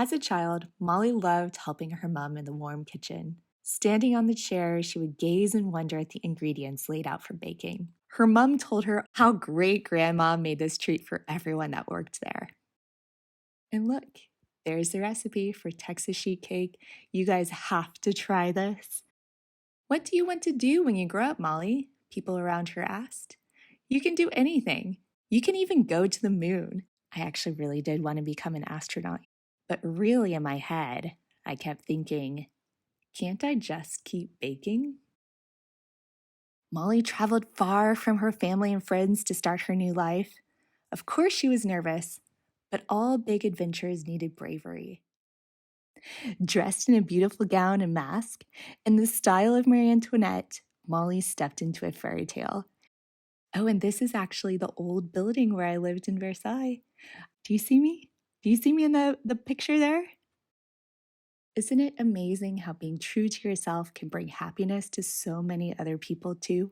As a child, Molly loved helping her mom in the warm kitchen. Standing on the chair, she would gaze and wonder at the ingredients laid out for baking. Her mom told her how great grandma made this treat for everyone that worked there. And look, there's the recipe for Texas sheet cake. You guys have to try this. What do you want to do when you grow up, Molly? People around her asked. You can do anything. You can even go to the moon. I actually really did want to become an astronaut. But really, in my head, I kept thinking, can't I just keep baking? Molly traveled far from her family and friends to start her new life. Of course, she was nervous, but all big adventures needed bravery. Dressed in a beautiful gown and mask, in the style of Marie Antoinette, Molly stepped into a fairy tale. Oh, and this is actually the old building where I lived in Versailles. Do you see me? Do you see me in the picture there? Isn't it amazing how being true to yourself can bring happiness to so many other people too?